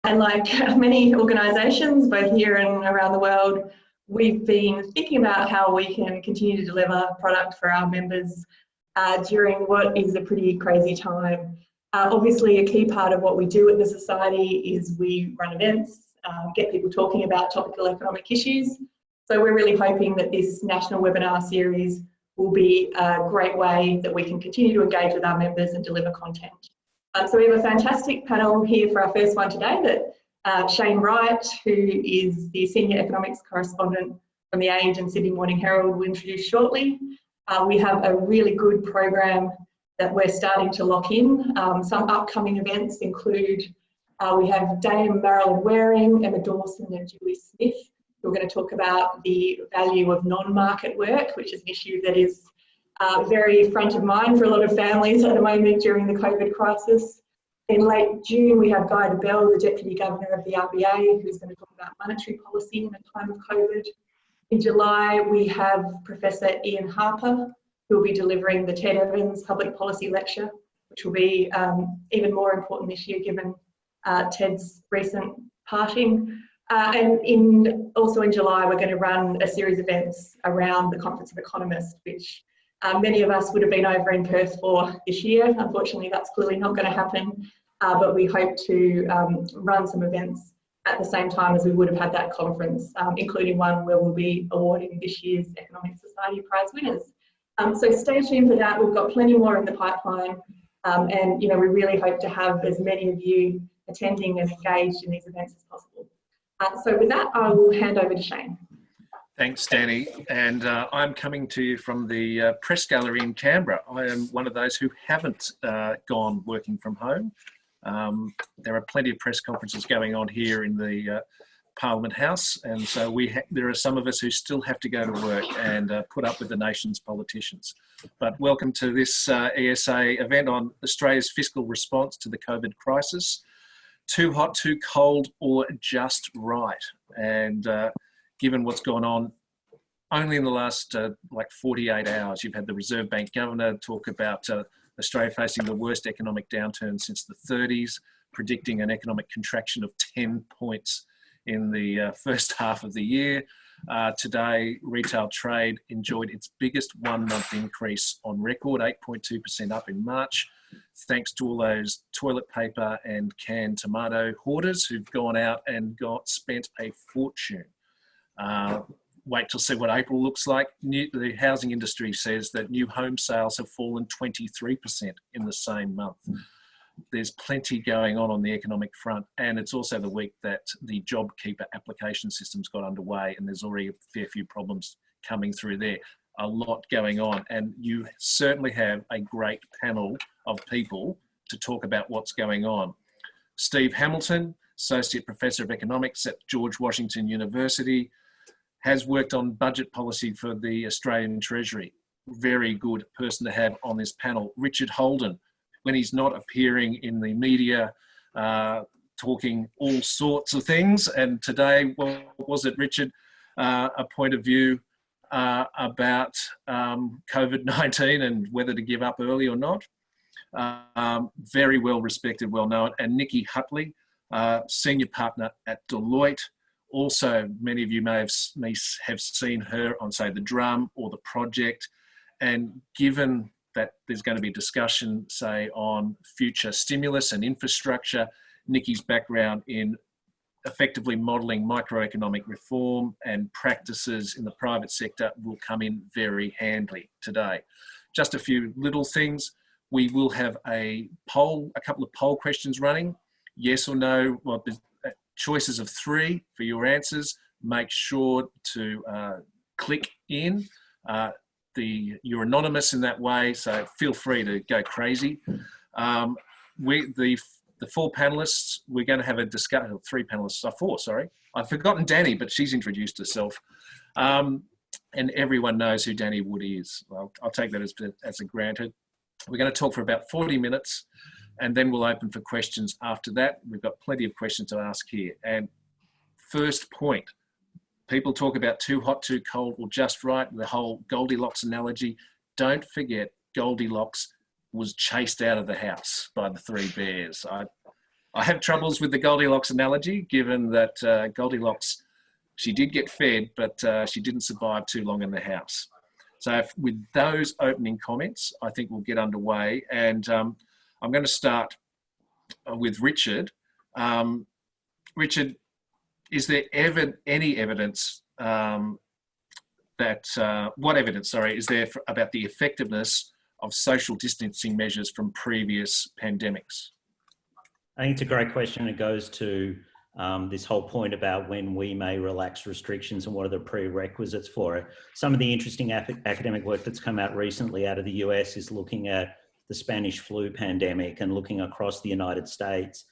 And like many organisations, both here and around the world, we've been thinking about how we can continue to deliver product for our members during what is a pretty crazy time. Obviously, a key part of what we do at the Society is we run events, get people talking about topical economic issues. So we're really hoping that this national webinar series will be a great way that we can continue to engage with our members and deliver content. So we have a fantastic panel here for our first one today that Shane Wright, who is the Senior Economics Correspondent from The Age and Sydney Morning Herald, will introduce shortly. We have a really good program that we're starting to lock in. Some upcoming events include, we have Dame Marilyn Waring, Emma Dawson and Julie Smith, who are going to talk about the value of non-market work, which is an issue that is very front of mind for a lot of families at the moment during the COVID crisis. In late June, we have Guy Debelle, the Deputy Governor of the RBA, who's going to talk about monetary policy in a time of COVID. In July, we have Professor Ian Harper, who will be delivering the Ted Evans Public Policy Lecture, which will be even more important this year given Ted's recent parting. And also in July, we're going to run a series of events around the Conference of Economists, which many of us would have been over in Perth for this year. Unfortunately, that's clearly not going to happen, but we hope to run some events at the same time as we would have had that conference, including one where we'll be awarding this year's Economic Society Prize winners. So stay tuned for that. We've got plenty more in the pipeline, and we really hope to have as many of you attending and engaged in these events as possible. So with that, I will hand over to Shane. Thanks, Danny. And I'm coming to you from the press gallery in Canberra. I am one of those who haven't gone working from home. There are plenty of press conferences going on here in the Parliament House, and so there are some of us who still have to go to work and put up with the nation's politicians. But welcome to this ESA event on Australia's fiscal response to the COVID crisis. Too hot, too cold, or just right? And given what's gone on, only in the last 48 hours, you've had the Reserve Bank Governor talk about Australia facing the worst economic downturn since the 30s, predicting an economic contraction of 10 points in the first half of the year. Today, retail trade enjoyed its biggest one-month increase on record, 8.2% up in March, thanks to all those toilet paper and canned tomato hoarders who've gone out and spent a fortune. Wait till see what April looks like. The housing industry says that new home sales have fallen 23% in the same month. There's plenty going on the economic front, and it's also the week that the JobKeeper application system's got underway, and there's already a fair few problems coming through there. A lot going on, and you certainly have a great panel of people to talk about what's going on. Steve Hamilton, Associate Professor of Economics at George Washington University, has worked on budget policy for the Australian Treasury. Very good person to have on this panel. Richard Holden, when he's not appearing in the media, talking all sorts of things. And today, what was it, Richard? A point of view about COVID-19 and whether to give up early or not. Very well respected, well known. And Nikki Hutley, Senior Partner at Deloitte. Also, many of you may have seen her on, say, The Drum or The Project. And given that there's going to be discussion, say, on future stimulus and infrastructure, Nikki's background in effectively modelling microeconomic reform and practices in the private sector will come in very handy today. Just a few little things. We will have a couple of poll questions running. Yes or no, well, there's choices of 3 for your answers. Make sure to click in. You're anonymous in that way, so feel free to go crazy. The 4 panelists, we're going to have a discussion, 3 panelists, 4, sorry. I've forgotten Danny, but she's introduced herself. And everyone knows who Danny Wood is. Well, I'll take that as a granted. We're going to talk for about 40 minutes, and then we'll open for questions after that. We've got plenty of questions to ask here. And first point, people talk about too hot, too cold, or just right, the whole Goldilocks analogy. Don't forget, Goldilocks was chased out of the house by the 3 bears. I have troubles with the Goldilocks analogy, given that Goldilocks, she did get fed, but she didn't survive too long in the house. So with those opening comments, I think we'll get underway. And I'm going to start with Richard. Richard, is there any evidence what evidence, is there about the effectiveness of social distancing measures from previous pandemics? I think it's a great question. It goes to this whole point about when we may relax restrictions and what are the prerequisites for it. Some of the interesting academic work that's come out recently out of the US is looking at the Spanish flu pandemic and looking across the United States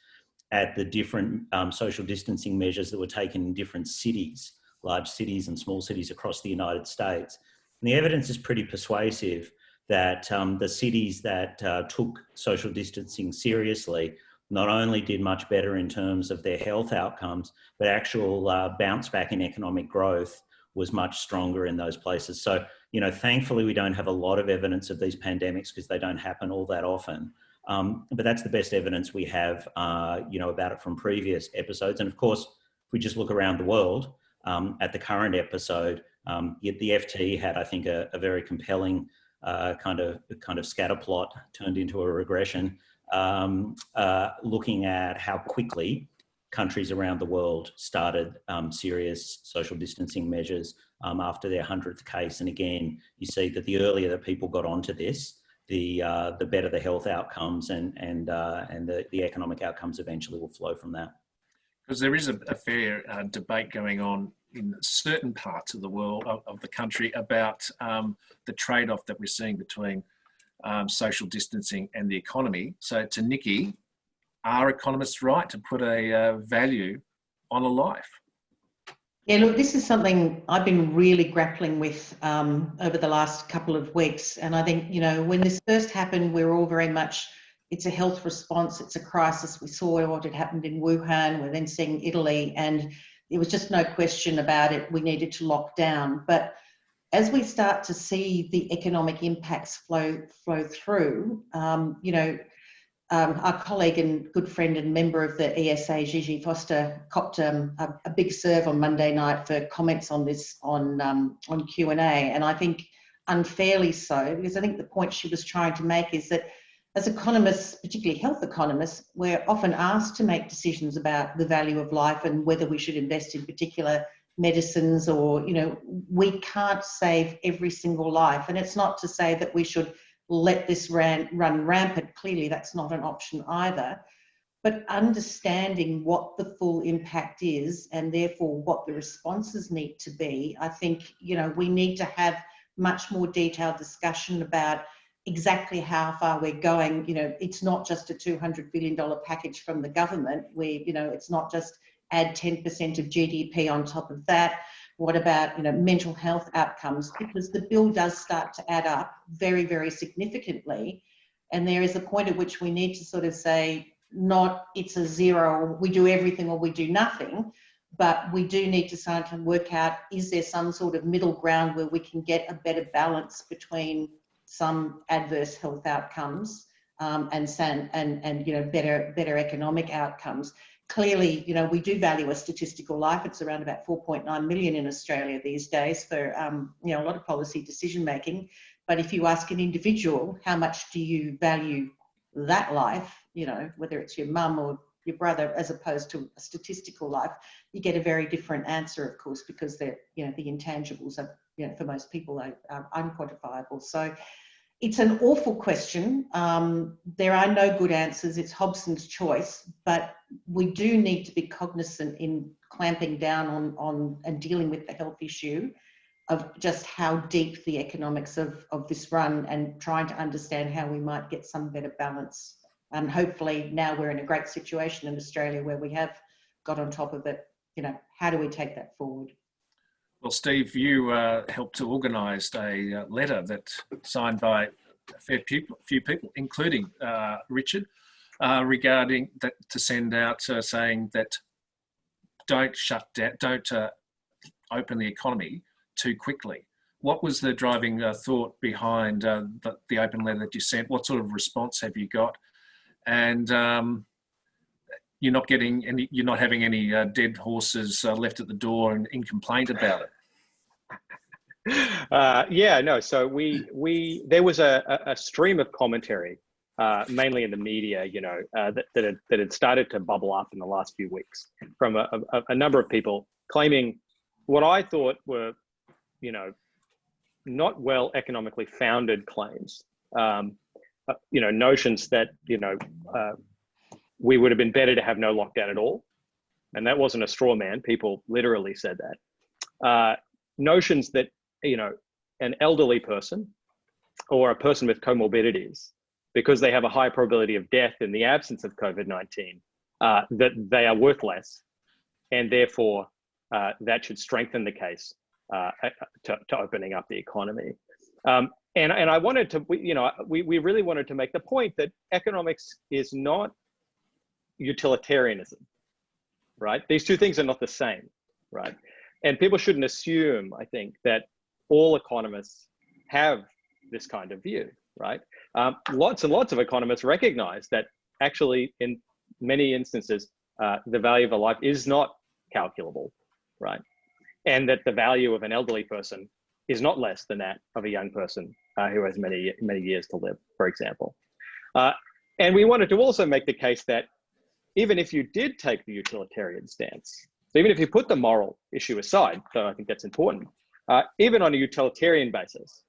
at the different social distancing measures that were taken in different cities, large cities and small cities across the United States. And the evidence is pretty persuasive that the cities that took social distancing seriously not only did much better in terms of their health outcomes, but actual bounce back in economic growth was much stronger in those places. So, thankfully we don't have a lot of evidence of these pandemics because they don't happen all that often. But that's the best evidence we have, about it from previous episodes. And of course, if we just look around the world at the current episode, the FT had, I think, a very compelling kind of scatterplot turned into a regression, looking at how quickly countries around the world started serious social distancing measures after their 100th case. And again, you see that the earlier that people got onto this, the better the health outcomes and the economic outcomes eventually will flow from that. Because there is a fair debate going on in certain parts of the world, of the country, about the trade-off that we're seeing between social distancing and the economy. So to Nikki, are economists right to put a value on a life? Yeah, look, this is something I've been really grappling with over the last couple of weeks. And I think, when this first happened, we were all very much, it's a health response, it's a crisis. We saw what had happened in Wuhan, we're then seeing Italy, and there was just no question about it. We needed to lock down. But as we start to see the economic impacts flow through, our colleague and good friend and member of the ESA, Gigi Foster, copped a big serve on Monday night for comments on this on Q&A, and I think unfairly so, because I think the point she was trying to make is that as economists, particularly health economists, we're often asked to make decisions about the value of life and whether we should invest in particular medicines or, we can't save every single life. And it's not to say that we should let this run rampant. Clearly, that's not an option either. But understanding what the full impact is and therefore what the responses need to be, I think, we need to have much more detailed discussion about exactly how far we're going. It's not just a $200 billion package from the government where, it's not just add 10% of GDP on top of that. What about, mental health outcomes? Because the bill does start to add up very, very significantly. And there is a point at which we need to sort of say, not it's a zero, we do everything or we do nothing, but we do need to start to work out, is there some sort of middle ground where we can get a better balance between some adverse health outcomes and better economic outcomes. Clearly, we do value a statistical life. It's around about 4.9 million in Australia these days for, a lot of policy decision making. But if you ask an individual, how much do you value that life, whether it's your mum or your brother, as opposed to a statistical life, you get a very different answer, of course, because they're, the intangibles are, for most people are unquantifiable. So it's an awful question. There are no good answers. It's Hobson's choice, but we do need to be cognizant in clamping down on and dealing with the health issue of just how deep the economics of this run and trying to understand how we might get some better balance. And hopefully now we're in a great situation in Australia where we have got on top of it. How do we take that forward? Well, Steve, you helped to organise a letter that signed by a few people, including Richard, regarding that, to send out saying that don't shut down, don't open the economy too quickly. What was the driving thought behind the open letter that you sent? What sort of response have you got? And you're not getting any, you're not having any dead horses left at the door and in complaint about it. Yeah, no. So there was a stream of commentary, mainly in the media, you know, that had started to bubble up in the last few weeks from a number of people claiming what I thought were, you know, not well economically founded claims. You know, notions that, you know, we would have been better to have no lockdown at all, and that wasn't a straw man. People literally said that. Notions that, you know, an elderly person or a person with comorbidities, because they have a high probability of death in the absence of COVID-19, that they are worth less, and therefore that should strengthen the case to opening up the economy. And I wanted to, you know, we really wanted to make the point that economics is not utilitarianism, right? These two things are not the same, right? And people shouldn't assume, I think, that all economists have this kind of view, right? Lots and lots of economists recognize that actually in many instances, the value of a life is not calculable, right? And that the value of an elderly person is not less than that of a young person who has many years to live, for example. And we wanted to also make the case that even if you did take the utilitarian stance, so even if you put the moral issue aside, so I think that's important, even on a utilitarian basis,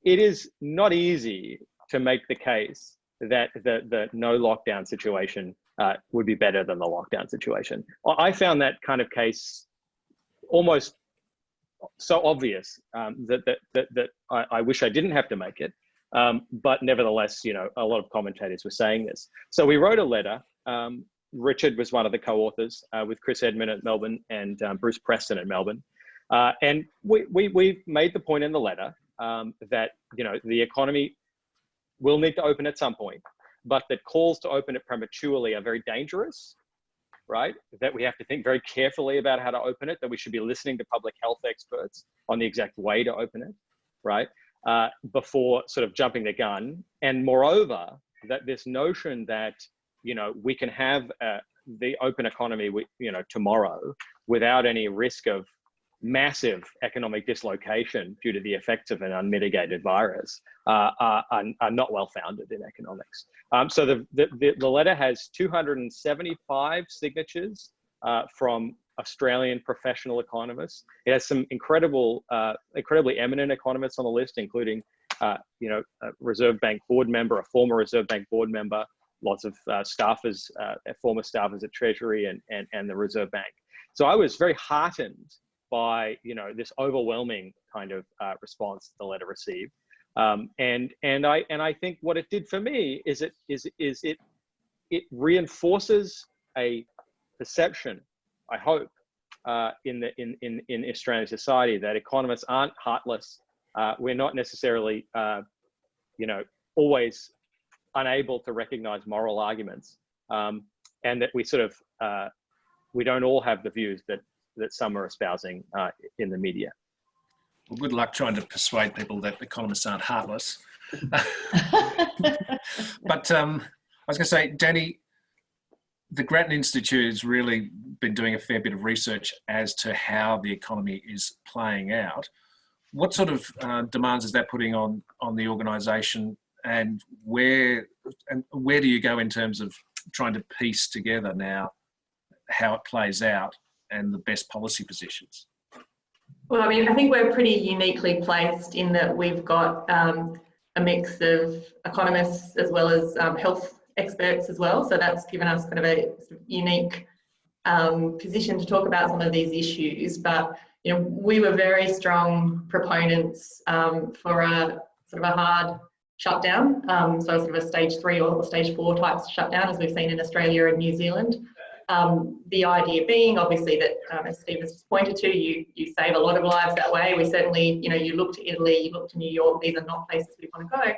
it is not easy to make the case that the no lockdown situation would be better than the lockdown situation. I found that kind of case almost so obvious that I wish I didn't have to make it. But nevertheless, you know, a lot of commentators were saying this. So we wrote a letter. Richard was one of the co-authors with Chris Edmund at Melbourne and Bruce Preston at Melbourne. And we made the point in the letter that, you know, the economy will need to open at some point, but that calls to open it prematurely are very dangerous, right? That we have to think very carefully about how to open it, that we should be listening to public health experts on the exact way to open it, right? Before sort of jumping the gun. And moreover, that this notion that, you know, we can have the open economy, you know, tomorrow without any risk of massive economic dislocation due to the effects of an unmitigated virus are not well founded in economics. So the letter has 275 signatures from Australian professional economists. It has some incredibly eminent economists on the list, including you know, a Reserve Bank board member, a former Reserve Bank board member, lots of staffers, former staffers at Treasury and the Reserve Bank. So I was very heartened by, you know, this overwhelming kind of response the letter received, and I think what it did for me is it reinforces a perception, I hope, in Australian society that economists aren't heartless. We're not necessarily, you know, always unable to recognize moral arguments, and that we sort of we don't all have the views that some are espousing in the media. Well, good luck trying to persuade people that economists aren't heartless. But I was going to say, Danny, the Grattan Institute has really been doing a fair bit of research as to how the economy is playing out. What sort of demands is that putting on the organisation, and where do you go in terms of trying to piece together now how it plays out and the best policy positions? Well, I mean, I think we're pretty uniquely placed in that we've got a mix of economists as well as health experts as well. So that's given us kind of a unique position to talk about some of these issues. But, you know, we were very strong proponents for a sort of a hard shutdown. So sort of a stage 3 or stage 4 type shutdown, as we've seen in Australia and New Zealand. The idea being, obviously, that as Steve has just pointed to, you save a lot of lives that way. We certainly, you know, you look to Italy, you look to New York, these are not places we want to go.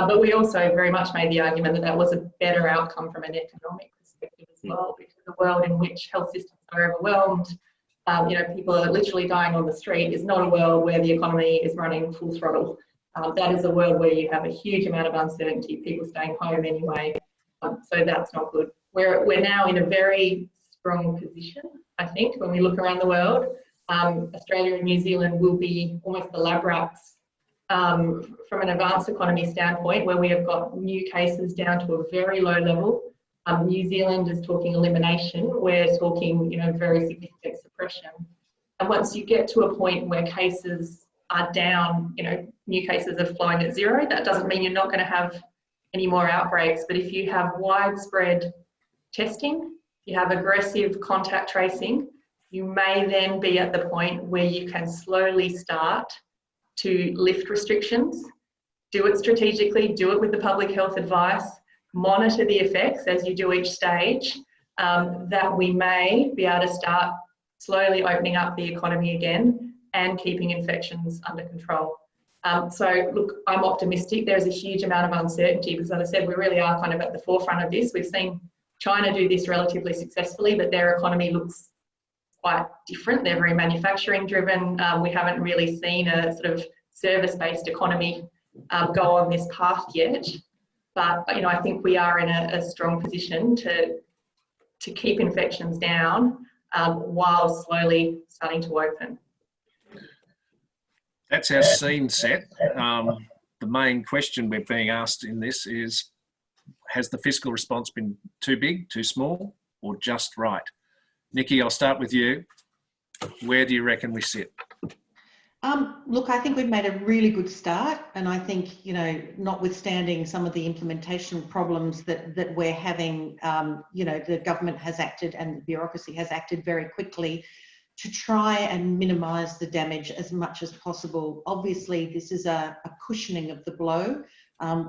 But we also very much made the argument that that was a better outcome from an economic perspective as well, because the world in which health systems are overwhelmed, you know, people are literally dying on the street, is not a world where the economy is running full throttle. That is a world where you have a huge amount of uncertainty, people staying home anyway. So that's not good. we're now in a very strong position, I think, when we look around the world. Australia and New Zealand will be almost the lab rats from an advanced economy standpoint, where we have got new cases down to a very low level. New Zealand is talking elimination. We're talking, very significant suppression. And once you get to a point where cases are down, new cases are flowing at zero, that doesn't mean you're not going to have any more outbreaks. But if you have widespread testing, you have aggressive contact tracing, you may then be at the point where you can slowly start to lift restrictions, do it strategically, do it with the public health advice, monitor the effects as you do each stage, that we may be able to start slowly opening up the economy again and keeping infections under control. So look, I'm optimistic. There's a huge amount of uncertainty because, as I said, we really are kind of at the forefront of this. We've seen China do this relatively successfully, but their economy looks quite different. They're very manufacturing driven. We haven't really seen a sort of service-based economy go on this path yet. But, I think we are in a strong position to keep infections down while slowly starting to open. That's our scene set. The main question we're being asked in this is, has the fiscal response been too big, too small, or just right? Nikki, I'll start with you. Where do you reckon we sit? Look, I think we've made a really good start, and I think, notwithstanding some of the implementation problems that we're having, the government has acted and the bureaucracy has acted very quickly to try and minimise the damage as much as possible. Obviously, this is a cushioning of the blow.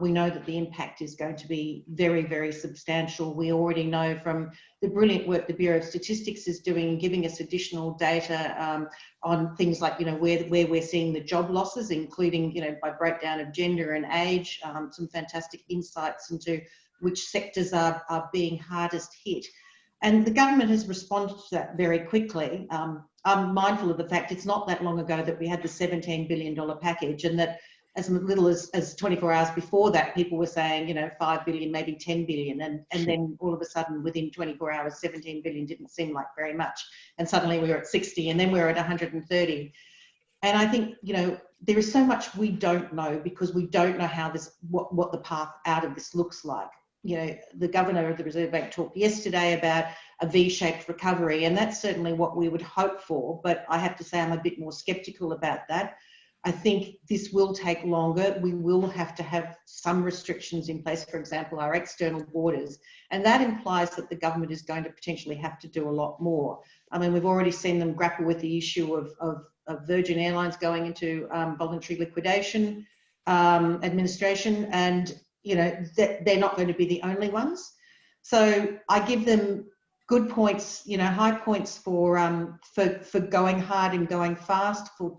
We know that the impact is going to be very, very substantial. We already know from the brilliant work the Bureau of Statistics is doing, giving us additional data on things like, where we're seeing the job losses, including, by breakdown of gender and age, some fantastic insights into which sectors are being hardest hit. And the government has responded to that very quickly. I'm mindful of the fact it's not that long ago that we had the $17 billion package, and that as little as 24 hours before that, people were saying, 5 billion, maybe 10 billion. And then all of a sudden, within 24 hours, 17 billion didn't seem like very much. And suddenly we were at 60, and then we were at 130. And I think, there is so much we don't know, because we don't know how what the path out of this looks like. The governor of the Reserve Bank talked yesterday about a V-shaped recovery, and that's certainly what we would hope for. But I have to say I'm a bit more sceptical about that. I think this will take longer. We will have to have some restrictions in place, for example, our external borders. And that implies that the government is going to potentially have to do a lot more. I mean, we've already seen them grapple with the issue of Virgin Airlines going into voluntary liquidation administration, and they're not going to be the only ones. So I give them good points, high points for going hard and going fast, for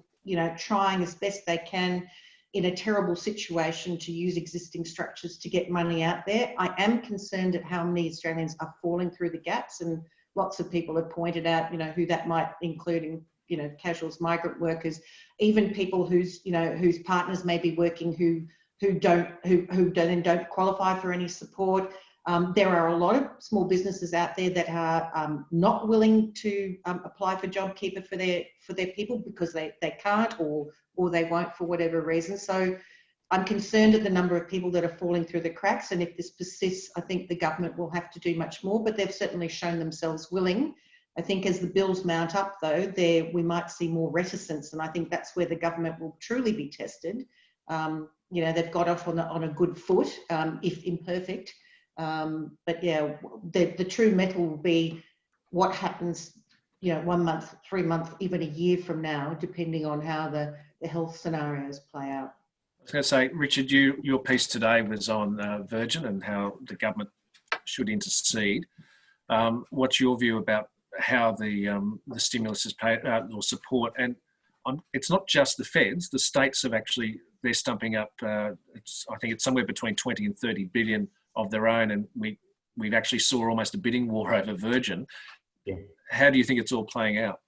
trying as best they can in a terrible situation to use existing structures to get money out there. I am concerned at how many Australians are falling through the gaps, and lots of people have pointed out, who that might include, casuals, migrant workers, even people whose partners may be working who then don't qualify for any support. There are a lot of small businesses out there that are not willing to apply for JobKeeper for their people because they can't or they won't for whatever reason. So I'm concerned at the number of people that are falling through the cracks, and if this persists, I think the government will have to do much more, but they've certainly shown themselves willing. I think as the bills mount up, though, we might see more reticence, and I think that's where the government will truly be tested. They've got off on a good foot, if imperfect. But yeah, the true metal will be what happens, 1 month, 3 months, even a year from now, depending on how the health scenarios play out. I was going to say, Richard, your piece today was on Virgin and how the government should intercede. What's your view about how the stimulus is paid or support? And it's not just the feds. The states have actually, they're stumping up. I think it's somewhere between 20 and 30 billion of their own, and we've actually saw almost a bidding war over Virgin. Yeah. How do you think it's all playing out?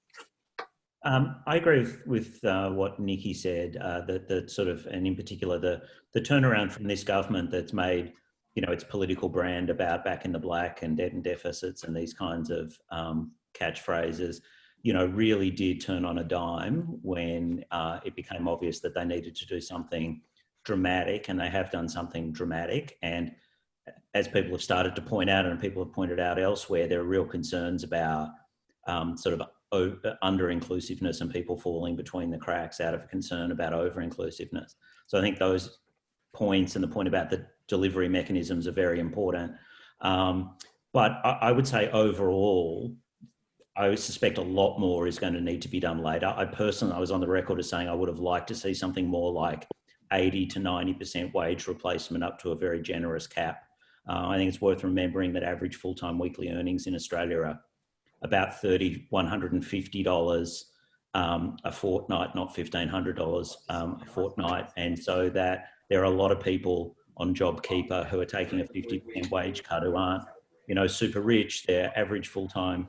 I agree with what Nikki said, that sort of, and in particular, the turnaround from this government that's made you know, its political brand about back in the black and debt and deficits and these kinds of catchphrases, you know, really did turn on a dime when it became obvious that they needed to do something dramatic, and they have done something dramatic. And as people have started to point out, and people have pointed out elsewhere, there are real concerns about sort of under-inclusiveness and people falling between the cracks out of concern about over-inclusiveness. So I think those points and the point about the delivery mechanisms are very important. But I would say overall, I suspect a lot more is going to need to be done later. I was on the record as saying I would have liked to see something more like 80 to 90% wage replacement up to a very generous cap. I think it's worth remembering that average full-time weekly earnings in Australia are about $150 a fortnight, not $1,500 a fortnight. And so that there are a lot of people on JobKeeper who are taking a 50% wage cut who aren't, you know, super rich. They're average full-time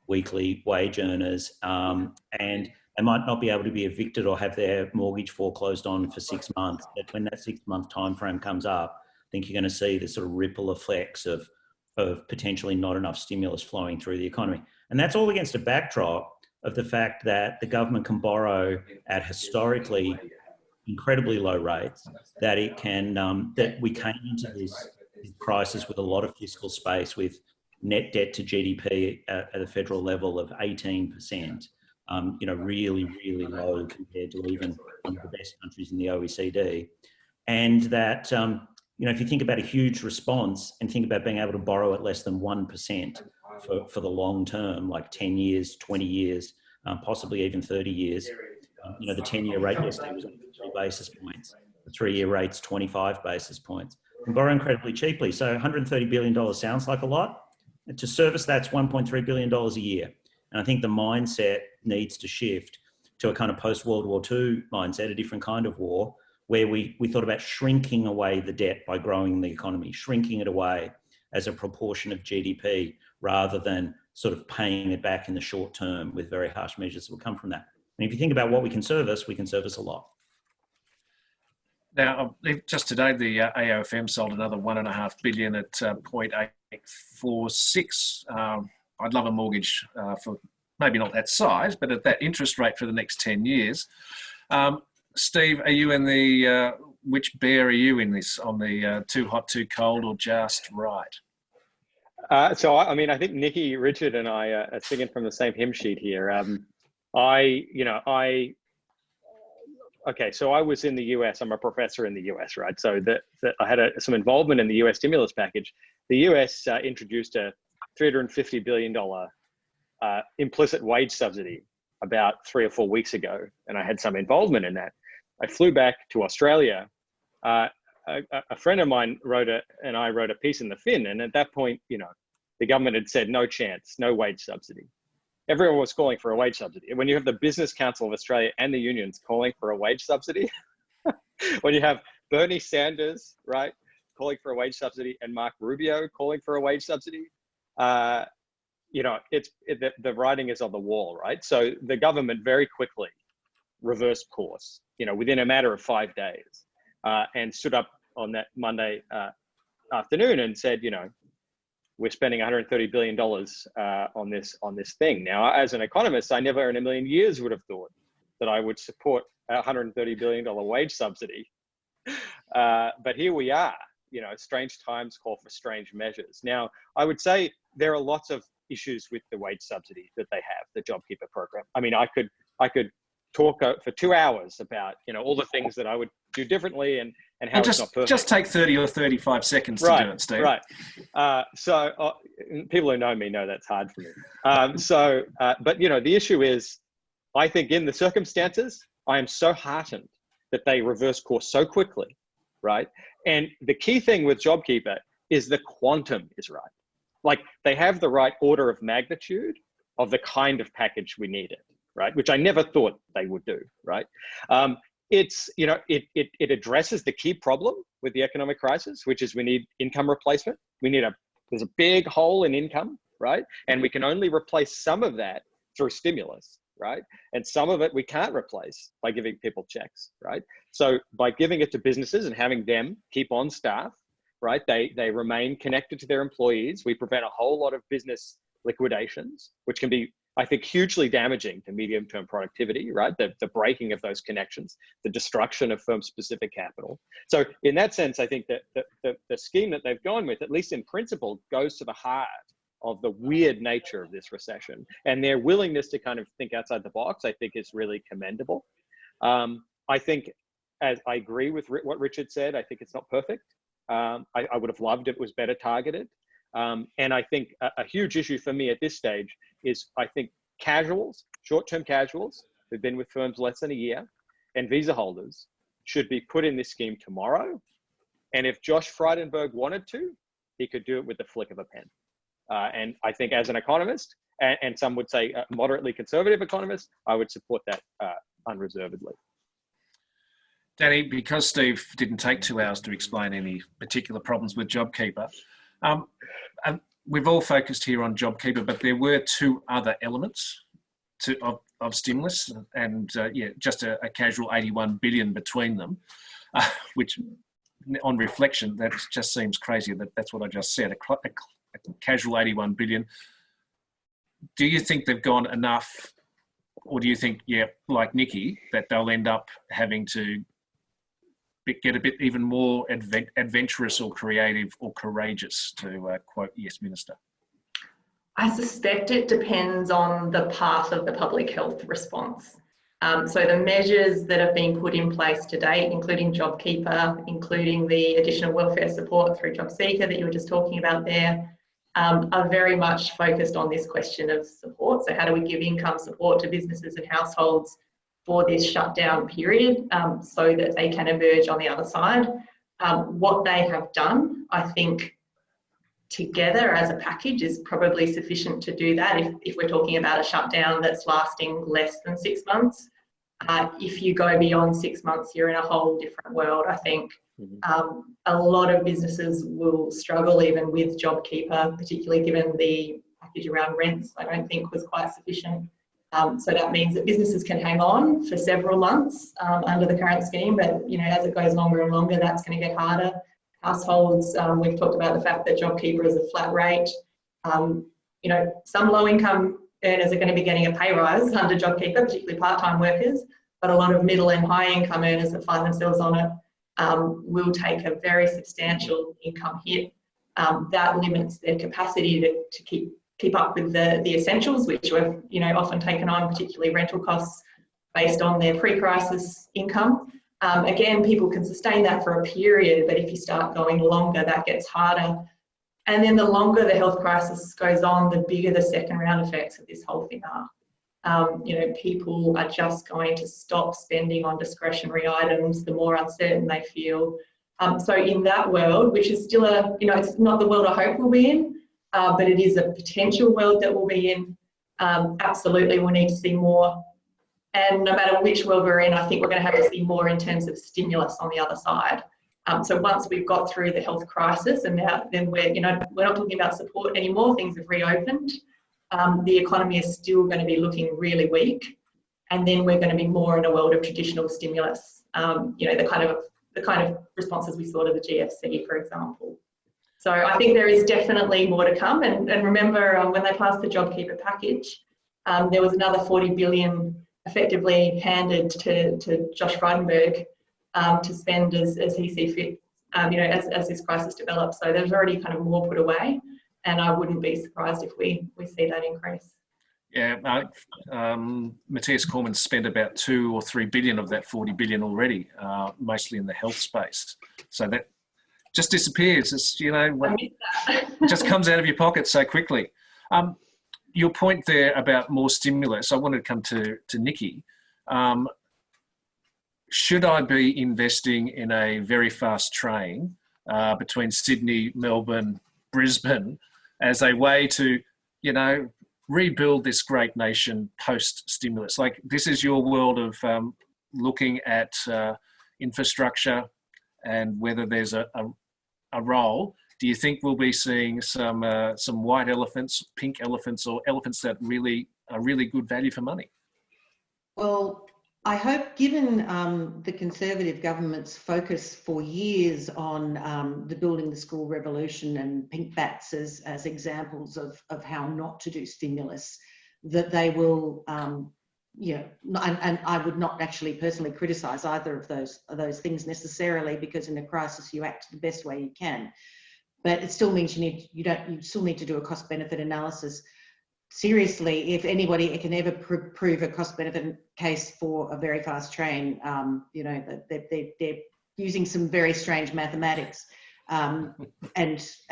weekly wage earners, and they might not be able to be evicted or have their mortgage foreclosed on for 6 months. But when that 6-month time frame comes up, I think you're going to see the sort of ripple effects of potentially not enough stimulus flowing through the economy. And that's all against a backdrop of the fact that the government can borrow at historically incredibly low rates, that it can, that we came into this crisis with a lot of fiscal space, with net debt to GDP at a federal level of 18%, you know, really, really low compared to even one of the best countries in the OECD. And that, you know, if you think about a huge response and think about being able to borrow at less than 1% for the long term, like 10 years, 20 years, possibly even 30 years, you know, the 10-year rate yesterday was 3 basis points. The 3-year rate's 25 basis points. And borrow incredibly cheaply. So $130 billion sounds like a lot. And to service that's $1.3 billion a year. And I think the mindset needs to shift to a kind of post-World War II mindset, a different kind of war, where we thought about shrinking away the debt by growing the economy, shrinking it away as a proportion of GDP, rather than sort of paying it back in the short term with very harsh measures that will come from that. And if you think about what we can service a lot. Now, just today, the AOFM sold another $1.5 billion at 0.846. I'd love a mortgage for maybe not that size, but at that interest rate for the next 10 years. Steve, are you in the, which bear are you in this, on the too hot, too cold, or just right? So, I mean, I think Nikki, Richard and I are singing from the same hymn sheet here. Okay, so I was in the US, I'm a professor in the US, right? So I had some involvement in the US stimulus package. The US introduced a $350 billion implicit wage subsidy about 3 or 4 weeks ago, and I had some involvement in that. I flew back to Australia. A friend of mine wrote a piece in the Fin, and at that point, you know, the government had said no chance, no wage subsidy. Everyone was calling for a wage subsidy. When you have the Business Council of Australia and the unions calling for a wage subsidy, when you have Bernie Sanders, right, calling for a wage subsidy, and Mark Rubio calling for a wage subsidy, you know, the writing is on the wall, right? So the government very quickly reversed course, you know, within a matter of 5 days, and stood up on that Monday afternoon and said, you know, we're spending $130 billion on this thing. Now, as an economist, I never in a million years would have thought that I would support a $130 billion wage subsidy. But here we are, you know, strange times call for strange measures. Now, I would say there are lots of issues with the wage subsidy that they have, the JobKeeper program. I mean, I could talk for 2 hours about, you know, all the things that I would do differently and how it's not perfect. Just take 30 or 35 seconds to do it, Steve. Right. So people who know me know that's hard for me. But you know, the issue is, I think in the circumstances, I am so heartened that they reverse course so quickly, right? And the key thing with JobKeeper is the quantum is right. Like, they have the right order of magnitude of the kind of package we needed, right? Which I never thought they would do, right? It's, you know, it addresses the key problem with the economic crisis, which is we need income replacement. There's a big hole in income, right? And we can only replace some of that through stimulus, right? And some of it we can't replace by giving people checks, right? So by giving it to businesses and having them keep on staff, right? They remain connected to their employees. We prevent a whole lot of business liquidations, which can be, I think, hugely damaging to medium-term productivity, right? The breaking of those connections, the destruction of firm-specific capital. So in that sense, I think that the scheme that they've gone with, at least in principle, goes to the heart of the weird nature of this recession. And their willingness to kind of think outside the box, I think, is really commendable. I think, as I agree with what Richard said, I think it's not perfect. I would have loved if it was better targeted. And I think a huge issue for me at this stage is, I think, casuals, short-term casuals who've been with firms less than a year, and visa holders should be put in this scheme tomorrow. And if Josh Frydenberg wanted to, he could do it with the flick of a pen. And I think, as an economist, and some would say a moderately conservative economist, I would support that unreservedly. Danny, because Steve didn't take 2 hours to explain any particular problems with JobKeeper, we've all focused here on JobKeeper, but there were 2 other elements of stimulus, and just a casual 81 billion between them, which, on reflection, that just seems crazy. That's what I just said. A casual 81 billion. Do you think they've gone enough, or do you think, like Nikki, that they'll end up having to get a bit even more adventurous or creative or courageous, to quote Yes Minister? I suspect it depends on the path of the public health response. So the measures that have been put in place to date, including JobKeeper, including the additional welfare support through JobSeeker that you were just talking about there, are very much focused on this question of support. So how do we give income support to businesses and households for this shutdown period, so that they can emerge on the other side? What they have done, I think, together as a package is probably sufficient to do that if we're talking about a shutdown that's lasting less than 6 months. If you go beyond 6 months, you're in a whole different world. I think a lot of businesses will struggle even with JobKeeper, particularly given the package around rents, I don't think was quite sufficient. So that means that businesses can hang on for several months under the current scheme, but as it goes longer and longer, that's going to get harder. Households, we've talked about the fact that JobKeeper is a flat rate. Some low-income earners are going to be getting a pay rise under JobKeeper, particularly part-time workers, but a lot of middle and high-income earners that find themselves on it will take a very substantial income hit. That limits their capacity to keep up with the essentials, which we've often taken on, particularly rental costs, based on their pre-crisis income. Again, people can sustain that for a period, but if you start going longer, that gets harder. And then the longer the health crisis goes on, the bigger the second round effects of this whole thing are. People are just going to stop spending on discretionary items the more uncertain they feel. So in that world, which is still it's not the world I hope we'll be in, but it is a potential world that we'll be in. Absolutely, we'll need to see more. And no matter which world we're in, I think we're going to have to see more in terms of stimulus on the other side. So once we've got through the health crisis, and then we're not talking about support anymore. Things have reopened. The economy is still going to be looking really weak, and then we're going to be more in a world of traditional stimulus. The kind of responses we saw to the GFC, for example. So I think there is definitely more to come. And remember, when they passed the JobKeeper package, there was another 40 billion effectively handed to Josh Frydenberg to spend as he sees fit, as this crisis develops. So there's already kind of more put away, and I wouldn't be surprised if we see that increase. Yeah, Matthias Cormann spent about 2 or 3 billion of that 40 billion already, mostly in the health space. So that just disappears. It's, it just comes out of your pocket so quickly. Your point there about more stimulus, I wanted to come to Nikki. Should I be investing in a very fast train between Sydney, Melbourne, Brisbane as a way to, rebuild this great nation post-stimulus? Like, this is your world of looking at infrastructure and whether there's a role. Do you think we'll be seeing some white elephants, pink elephants, or elephants that really are really good value for money? Well, I hope, given the Conservative government's focus for years on the building the school revolution and pink bats as examples of how not to do stimulus, that they will, and I would not actually personally criticise either of those things necessarily, because in a crisis you act the best way you can. But it still means you still need to do a cost benefit analysis. Seriously, if anybody can ever prove a cost benefit case for a very fast train, they're using some very strange mathematics, and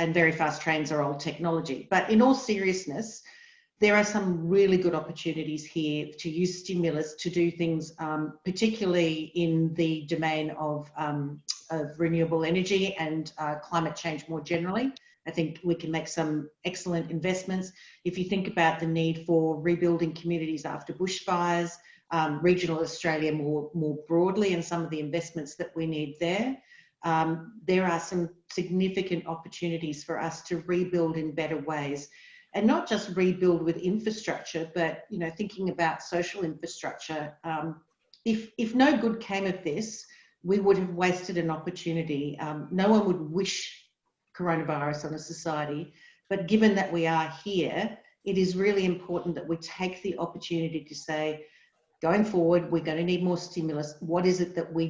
very fast trains are old technology. But in all seriousness, there are some really good opportunities here to use stimulus to do things, particularly in the domain of renewable energy and climate change more generally. I think we can make some excellent investments. If you think about the need for rebuilding communities after bushfires, regional Australia more broadly, and some of the investments that we need there, there are some significant opportunities for us to rebuild in better ways. And not just rebuild with infrastructure, but thinking about social infrastructure. If no good came of this, we would have wasted an opportunity. No one would wish coronavirus on a society, but given that we are here, it is really important that we take the opportunity to say, going forward, we're going to need more stimulus. What is it that we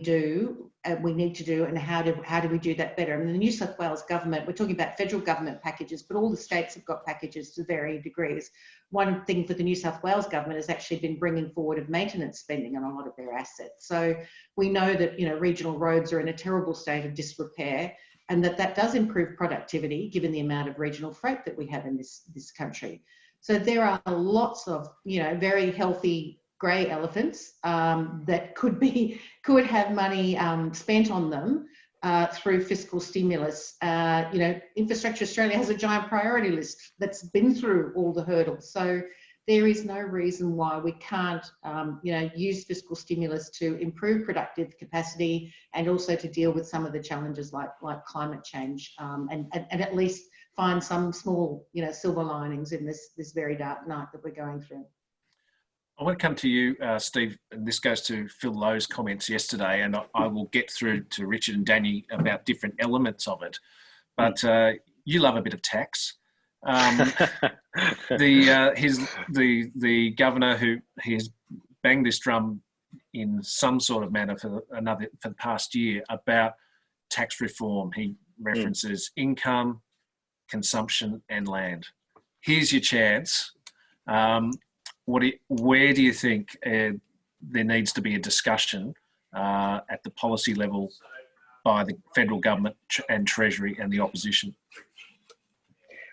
need to do, and how do we do that better? And the New South Wales government, we're talking about federal government packages, but all the states have got packages to varying degrees. One thing for the New South Wales government has actually been bringing forward of maintenance spending on a lot of their assets. So we know that regional roads are in a terrible state of disrepair, and that does improve productivity given the amount of regional freight that we have in this country. So there are lots of very healthy grey elephants that could have money spent on them through fiscal stimulus. Infrastructure Australia has a giant priority list that's been through all the hurdles. So there is no reason why we can't use fiscal stimulus to improve productive capacity and also to deal with some of the challenges like climate change, and at least find some small silver linings in this very dark night that we're going through. I want to come to you, Steve, and this goes to Phil Lowe's comments yesterday, and I will get through to Richard and Danny about different elements of it. But you love a bit of tax. The governor, who he has banged this drum in some sort of manner for the past year about tax reform. He references income, consumption, and land. Here's your chance. Where do you think there needs to be a discussion at the policy level by the federal government and Treasury and the opposition?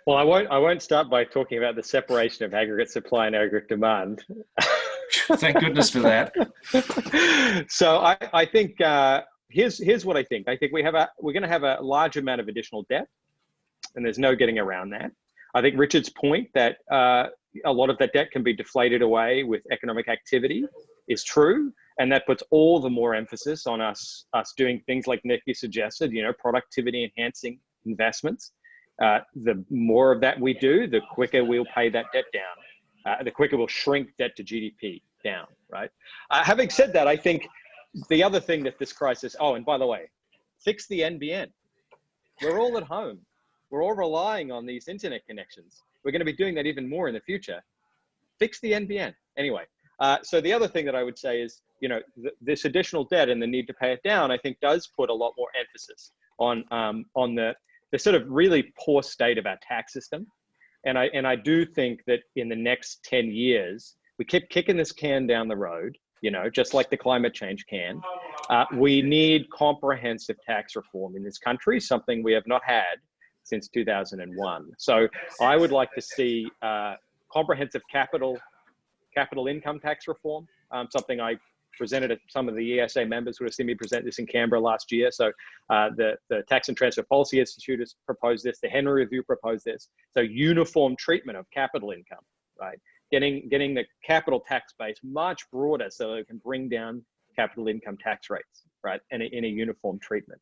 Well, I won't start by talking about the separation of aggregate supply and aggregate demand. Thank goodness for that. So I think here's what I think. I think we're going to have a large amount of additional debt, and there's no getting around that. I think Richard's point that a lot of that debt can be deflated away with economic activity is true, and that puts all the more emphasis on us doing things like Nikki suggested, productivity enhancing investments. The more of that we do, the quicker we'll pay that debt down. The quicker we'll shrink debt to GDP down, right? Having said that, I think the other thing that this crisis, and by the way, fix the NBN. We're all at home. We're all relying on these internet connections. We're going to be doing that even more in the future. Fix the NBN. Anyway, so the other thing that I would say is, this additional debt and the need to pay it down, I think does put a lot more emphasis on the sort of really poor state of our tax system. And I do think that in the next 10 years, we keep kicking this can down the road, just like the climate change can. We need comprehensive tax reform in this country, something we have not had since 2001. So I would like to see comprehensive capital income tax reform, something I presented at some of the ESA members who have seen me present this in Canberra last year. So the Tax and Transfer Policy Institute has proposed this, the Henry Review proposed this. So uniform treatment of capital income, right? Getting the capital tax base much broader so it can bring down capital income tax rates, right? In a uniform treatment.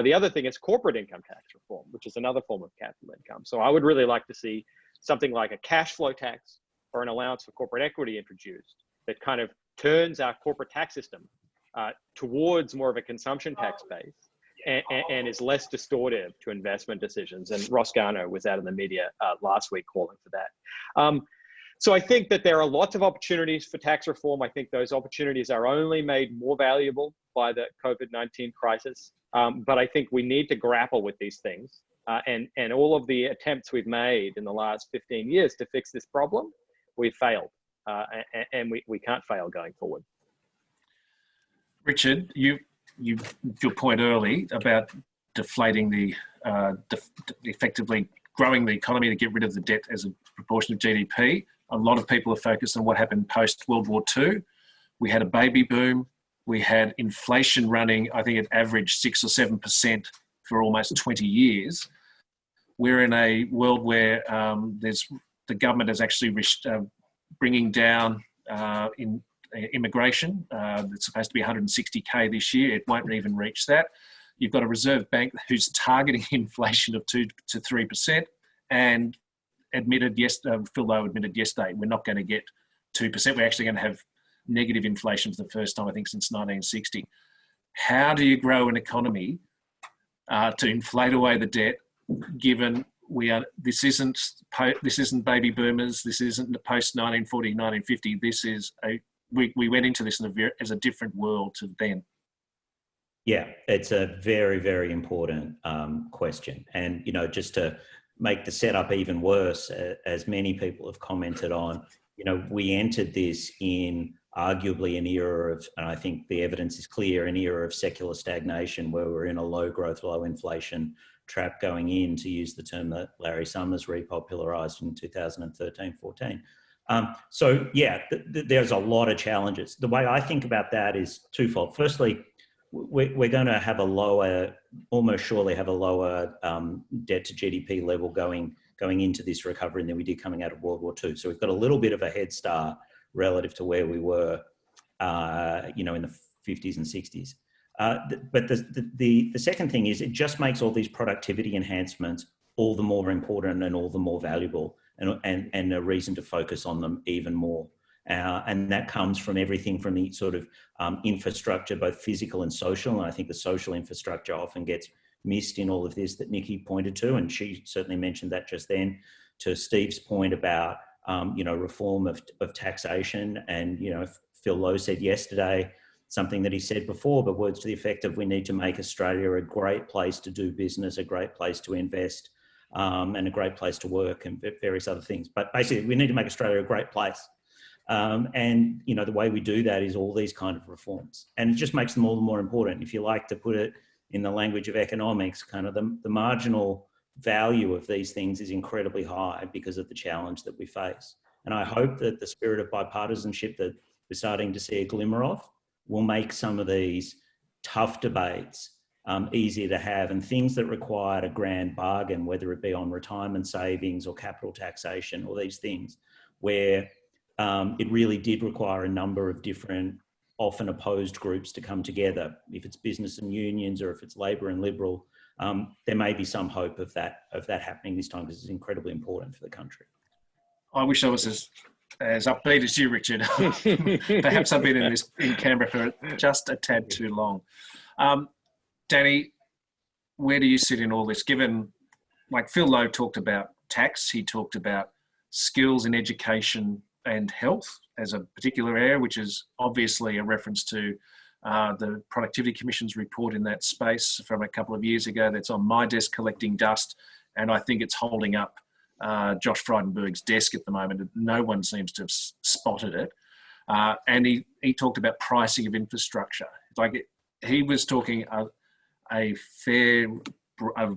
The other thing is corporate income tax reform, which is another form of capital income. So I would really like to see something like a cash flow tax or an allowance for corporate equity introduced that kind of turns our corporate tax system towards more of a consumption tax base and is less distortive to investment decisions. And Ross Garnaut was out in the media last week calling for that. So I think that there are lots of opportunities for tax reform. I think those opportunities are only made more valuable by the COVID-19 crisis. But I think we need to grapple with these things. And all of the attempts we've made in the last 15 years to fix this problem, we've failed. And we can't fail going forward. Richard, your point early about deflating effectively growing the economy to get rid of the debt as a proportion of GDP. A lot of people are focused on what happened post World War II. We had a baby boom. We had inflation running, I think it averaged 6 or 7% for almost 20 years. We're in a world where the government is actually bringing down in immigration. It's supposed to be 160K this year. It won't even reach that. You've got a Reserve Bank who's targeting inflation of 2 to 3% and Phil Lowe admitted yesterday, we're not going to get 2%. We're actually going to have negative inflation for the first time, I think, since 1960. How do you grow an economy to inflate away the debt, given this isn't baby boomers, this isn't the post 1940, 1950. This is we went into this as a different world to then. Yeah, it's a very, very important question. And, just to make the setup even worse, as many people have commented on, we entered this in arguably an era of, and I think the evidence is clear, an era of secular stagnation where we're in a low growth, low inflation trap going in, to use the term that Larry Summers repopularized in 2013-14. So yeah, there's a lot of challenges. The way I think about that is twofold. Firstly, we're going to have almost surely have a lower debt to GDP level going into this recovery than we did coming out of World War II. So we've got a little bit of a head start relative to where we were, in the 50s and 60s. But the second thing is it just makes all these productivity enhancements all the more important and all the more valuable, and a reason to focus on them even more. And that comes from everything from the sort of infrastructure, both physical and social. And I think the social infrastructure often gets missed in all of this that Nikki pointed to, and she certainly mentioned that just then. To Steve's point about reform of taxation, and Phil Lowe said yesterday something that he said before, but words to the effect of we need to make Australia a great place to do business, a great place to invest, and a great place to work, and various other things. But basically, we need to make Australia a great place. And the way we do that is all these kind of reforms, and it just makes them all the more important. If you like to put it in the language of economics, kind of the marginal value of these things is incredibly high because of the challenge that we face. And I hope that the spirit of bipartisanship that we're starting to see a glimmer of will make some of these tough debates easier to have, and things that required a grand bargain, whether it be on retirement savings or capital taxation or these things, where it really did require a number of different, often opposed groups to come together. If it's business and unions, or if it's Labor and Liberal, there may be some hope of that happening this time, because it's incredibly important for the country. I wish I was as upbeat as you, Richard. Perhaps I've been in Canberra for just a tad too long. Danny, where do you sit in all this? Given, like Phil Lowe talked about tax, he talked about skills in education and health as a particular area, which is obviously a reference to the Productivity Commission's report in that space from a couple of years ago that's on my desk collecting dust, and I think it's holding up Josh Frydenberg's desk at the moment. No one seems to have spotted it. And he talked about pricing of infrastructure. He was talking a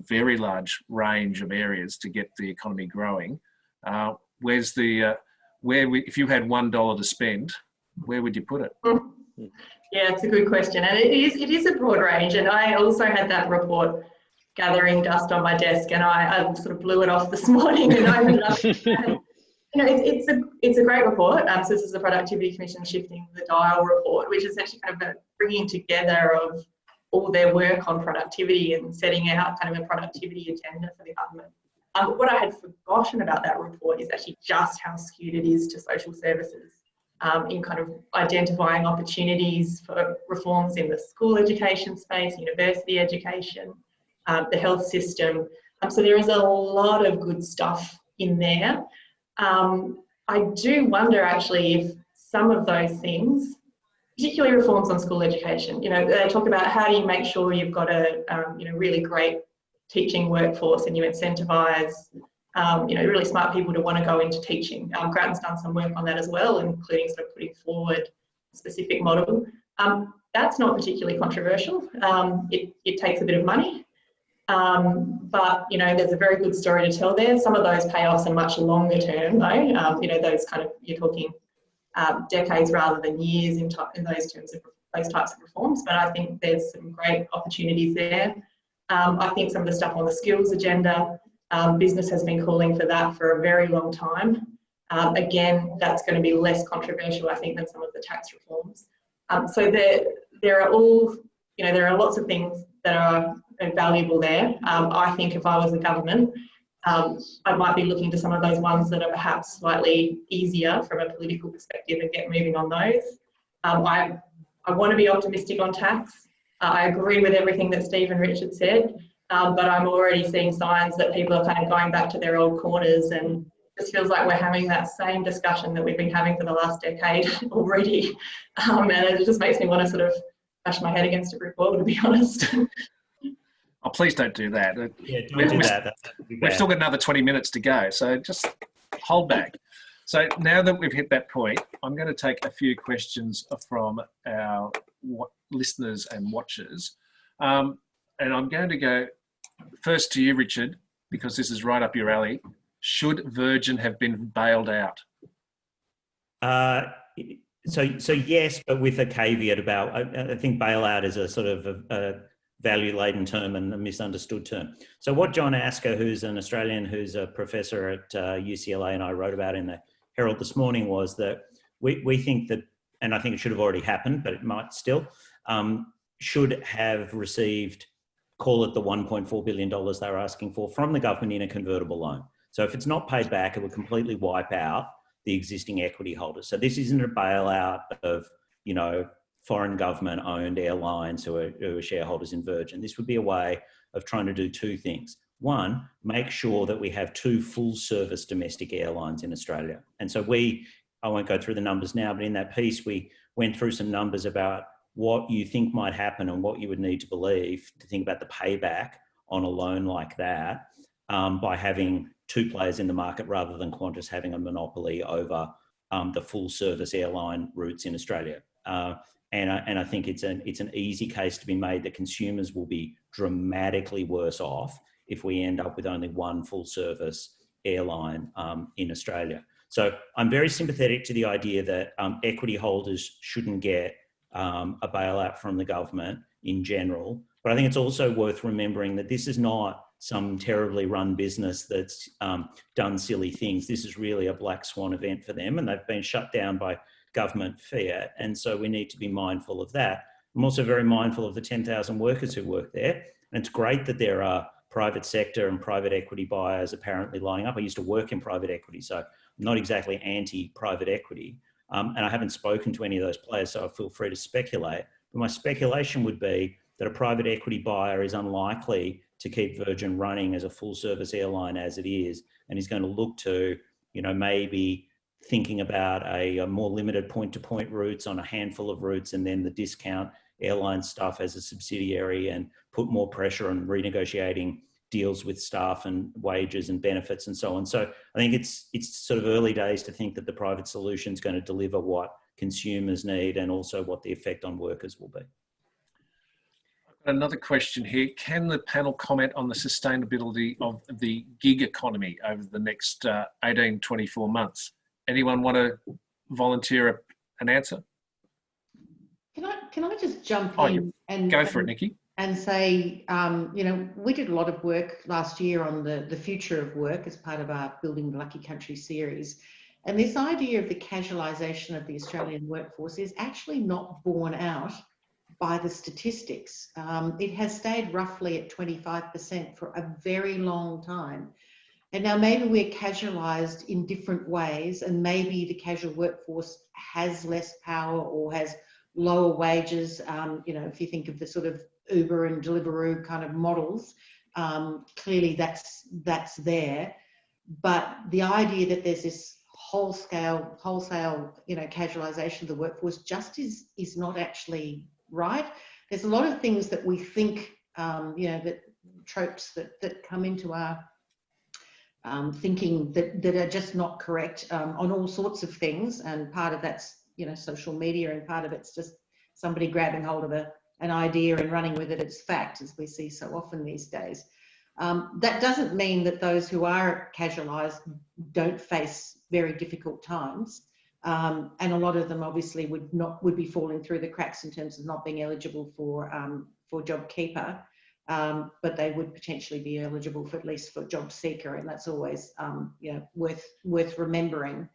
very large range of areas to get the economy growing. If you had $1 to spend, where would you put it? Yeah, it's a good question, and it is a broad range. And I also had that report gathering dust on my desk, and I sort of blew it off this morning and opened it up. It's a great report. So this is the Productivity Commission Shifting the Dial report, which is actually kind of a bringing together of all their work on productivity and setting out kind of a productivity agenda for the government. What I had forgotten about that report is actually just how skewed it is to social services in kind of identifying opportunities for reforms in the school education space, university education, the health system. So there is a lot of good stuff in there. I do wonder actually if some of those things, particularly reforms on school education, they talk about how do you make sure you've got a really great teaching workforce and you incentivise really smart people to want to go into teaching. Grattan's done some work on that as well, including sort of putting forward a specific model. That's not particularly controversial. It takes a bit of money, but there's a very good story to tell there. Some of those payoffs are much longer term though. Those kind of, you're talking decades rather than years in those terms of those types of reforms. But I think there's some great opportunities there. I think some of the stuff on the skills agenda, business has been calling for that for a very long time. Again, that's going to be less controversial, I think, than some of the tax reforms. So there are lots of things that are valuable there. I think if I was a government, I might be looking to some of those ones that are perhaps slightly easier from a political perspective and get moving on those. I want to be optimistic on tax. I agree with everything that Steve and Richard said, but I'm already seeing signs that people are kind of going back to their old corners, and it just feels like we're having that same discussion that we've been having for the last decade already. And it just makes me want to sort of bash my head against a brick wall, to be honest. Oh, please don't do that. Yeah, don't do that. We've still got another 20 minutes to go, so just hold back. So now that we've hit that point, I'm going to take a few questions from our listeners and watchers. And I'm going to go first to you, Richard, because this is right up your alley. Should Virgin have been bailed out? So yes, but with a caveat about, I think bailout is a sort of a value-laden term and a misunderstood term. So what John Asker, who's an Australian, who's a professor at UCLA, and I wrote about in the Herald this morning, was that we think that, and I think it should have already happened, but it might still, should have received, call it the $1.4 billion they were asking for from the government in a convertible loan. So if it's not paid back, it would completely wipe out the existing equity holders. So this isn't a bailout of, foreign government-owned airlines who are shareholders in Virgin. This would be a way of trying to do two things. One, make sure that we have two full-service domestic airlines in Australia. And so I won't go through the numbers now, but in that piece, we went through some numbers about what you think might happen and what you would need to believe to think about the payback on a loan like that by having two players in the market rather than Qantas having a monopoly over the full-service airline routes in Australia. And I think it's an easy case to be made that consumers will be dramatically worse off if we end up with only one full-service airline in Australia. So I'm very sympathetic to the idea that equity holders shouldn't get a bailout from the government in general. But I think it's also worth remembering that this is not some terribly run business that's done silly things. This is really a black swan event for them, and they've been shut down by government fiat. And so we need to be mindful of that. I'm also very mindful of the 10,000 workers who work there. And it's great that there are private sector and private equity buyers apparently lining up. I used to work in private equity, so I'm not exactly anti-private equity. And I haven't spoken to any of those players, so I feel free to speculate. But my speculation would be that a private equity buyer is unlikely to keep Virgin running as a full service airline as it is, and is going to look to, maybe thinking about a more limited point-to-point routes on a handful of routes, and then the discount airline stuff as a subsidiary, and put more pressure on renegotiating deals with staff and wages and benefits and so on. So I think it's sort of early days to think that the private solution is going to deliver what consumers need and also what the effect on workers will be. Another question here. Can the panel comment on the sustainability of the gig economy over the next 18, 24 months? Anyone want to volunteer an answer? Can I just jump in and go for it, Nikki? And say, we did a lot of work last year on the future of work as part of our Building the Lucky Country series. And this idea of the casualisation of the Australian workforce is actually not borne out by the statistics. It has stayed roughly at 25% for a very long time. And now maybe we're casualised in different ways, and maybe the casual workforce has less power or has lower wages. You know, if you think of the sort of Uber and Deliveroo kind of models, clearly that's there. But the idea that there's this wholesale, you know, casualisation of the workforce just is not actually right. There's a lot of things that we think, you know, that tropes that come into our thinking that are just not correct on all sorts of things, and part of that's, you know, social media, and part of it's just somebody grabbing hold of an idea and running with it as fact, as we see so often these days. That doesn't mean that those who are casualised don't face very difficult times, and a lot of them obviously would be falling through the cracks in terms of not being eligible for JobKeeper. But they would potentially be eligible for, at least for job seeker, and that's always you know, worth remembering.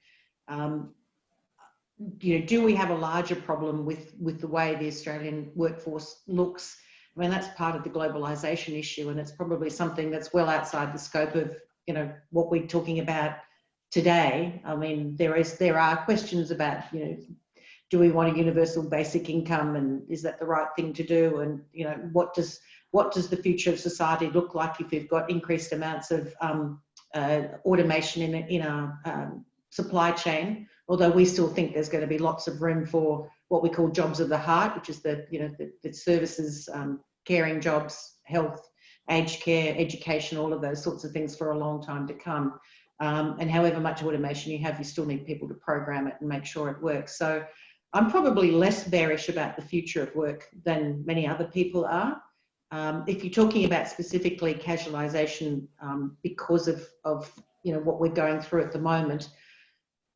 You know, do we have a larger problem with the way the Australian workforce looks? I mean, that's part of the globalisation issue, and it's probably something that's well outside the scope of, you know, what we're talking about today. I mean, there are questions about, you know, do we want a universal basic income, and is that the right thing to do? And, you know, what does the future of society look like if we've got increased amounts of automation in our supply chain? Although we still think there's going to be lots of room for what we call jobs of the heart, which is the services, caring jobs, health, aged care, education, all of those sorts of things for a long time to come. And however much automation you have, you still need people to program it and make sure it works. So I'm probably less bearish about the future of work than many other people are. If you're talking about specifically casualisation because of you know, what we're going through at the moment,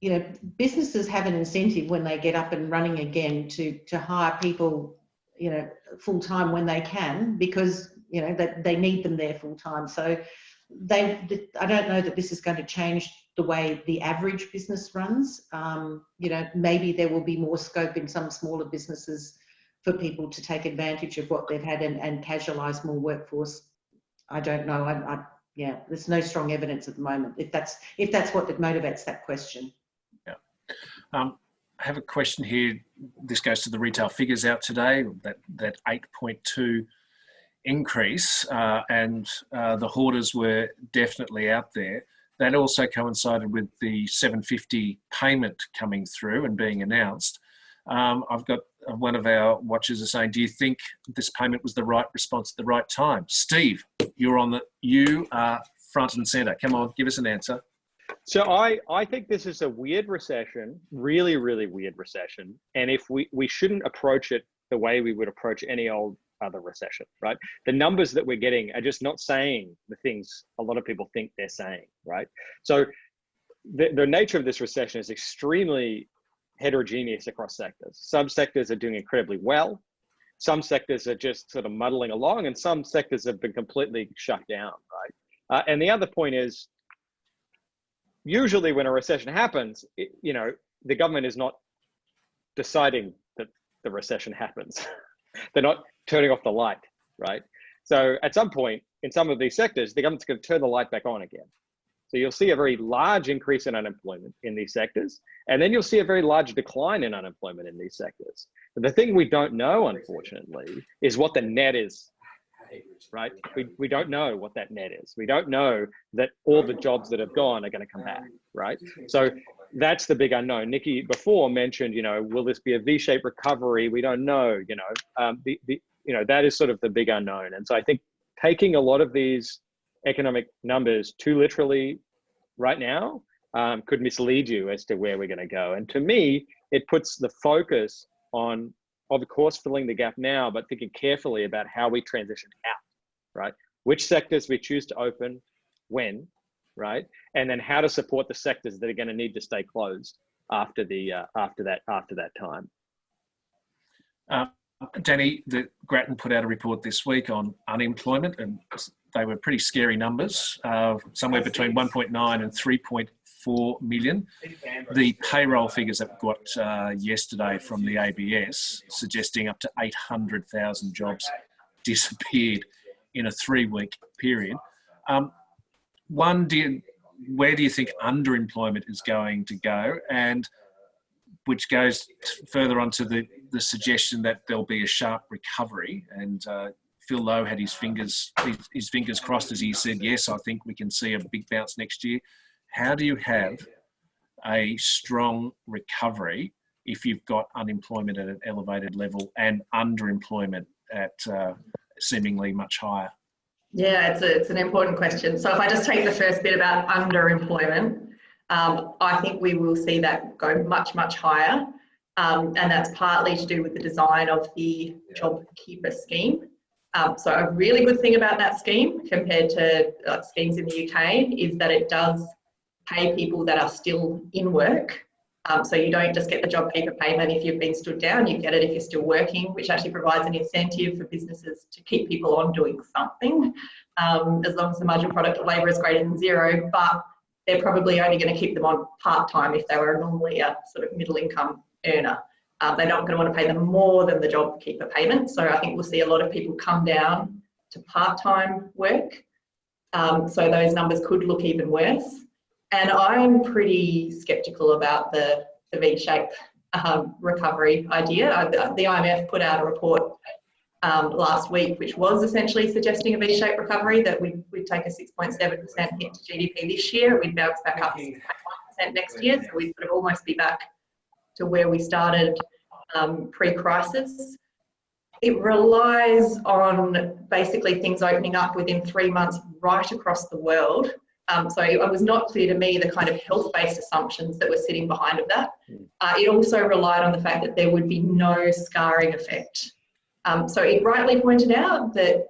you know, businesses have an incentive when they get up and running again to hire people, you know, full time when they can, because, you know, that they need them there full time. So I don't know that this is going to change the way the average business runs. You know, maybe there will be more scope in some smaller businesses for people to take advantage of what they've had and casualise more workforce. I don't know. Yeah, there's no strong evidence at the moment, if that's what motivates that question. Yeah. I have a question here. This goes to the retail figures out today, that 8.2 increase, and the hoarders were definitely out there. That also coincided with the $750 payment coming through and being announced. I've got one of our watchers is saying, do you think this payment was the right response at the right time? Steve, you are front and centre. Come on, give us an answer. So I think this is a weird recession, really, really weird recession. And if we shouldn't approach it the way we would approach any old other recession, right? The numbers that we're getting are just not saying the things a lot of people think they're saying, right? So the nature of this recession is extremely heterogeneous across sectors. Some sectors are doing incredibly well. Some sectors are just sort of muddling along, and some sectors have been completely shut down, right? And the other point is, usually when a recession happens, you know, the government is not deciding that the recession happens. They're not turning off the light, right? So at some point in some of these sectors, the government's going to turn the light back on again. So you'll see a very large increase in unemployment in these sectors, and then you'll see a very large decline in unemployment in these sectors. But the thing we don't know, unfortunately, is what the net is, right? We don't know what that net is. We don't know that all the jobs that have gone are going to come back, right? So that's the big unknown. Nikki before mentioned, you know, will this be a V-shaped recovery? We don't know, you know, you know, that is sort of the big unknown. And so I think taking a lot of these economic numbers too literally right now could mislead you as to where we're going to go. And to me, it puts the focus on, of course, filling the gap now, but thinking carefully about how we transition out, right? Which sectors we choose to open, when, right? And then how to support the sectors that are going to need to stay closed after that time. Danny, Grattan put out a report this week on unemployment, and they were pretty scary numbers, somewhere between 1.9 and 3.4 million. The payroll figures that we got yesterday from the ABS suggesting up to 800,000 jobs disappeared in a 3-week period. One, do where do you think underemployment is going to go? And which goes further on to the suggestion that there'll be a sharp recovery. And Phil Lowe had his fingers crossed as he said, yes, I think we can see a big bounce next year. How do you have a strong recovery if you've got unemployment at an elevated level and underemployment at seemingly much higher? Yeah, it's an important question. So if I just take the first bit about underemployment, I think we will see that go much, much higher. And that's partly to do with the design of the JobKeeper scheme. So a really good thing about that scheme compared to schemes in the UK is that it does pay people that are still in work. So you don't just get the JobKeeper payment if you've been stood down, you get it if you're still working, which actually provides an incentive for businesses to keep people on doing something, as long as the marginal product of labour is greater than zero, but they're probably only going to keep them on part-time if they were normally a sort of middle income earner. They're not going to want to pay them more than the JobKeeper payment. So I think we'll see a lot of people come down to part-time work. So those numbers could look even worse. And I'm pretty sceptical about the V-shape recovery idea. The IMF put out a report last week, which was essentially suggesting a V-shaped recovery, that we'd take a 6.7% hit to GDP this year. We'd bounce back up to 6.1% next year. So we'd sort of almost be back to where we started pre-crisis. It relies on basically things opening up within 3 months right across the world. So it was not clear to me the kind of health-based assumptions that were sitting behind of that. It also relied on the fact that there would be no scarring effect. So it rightly pointed out that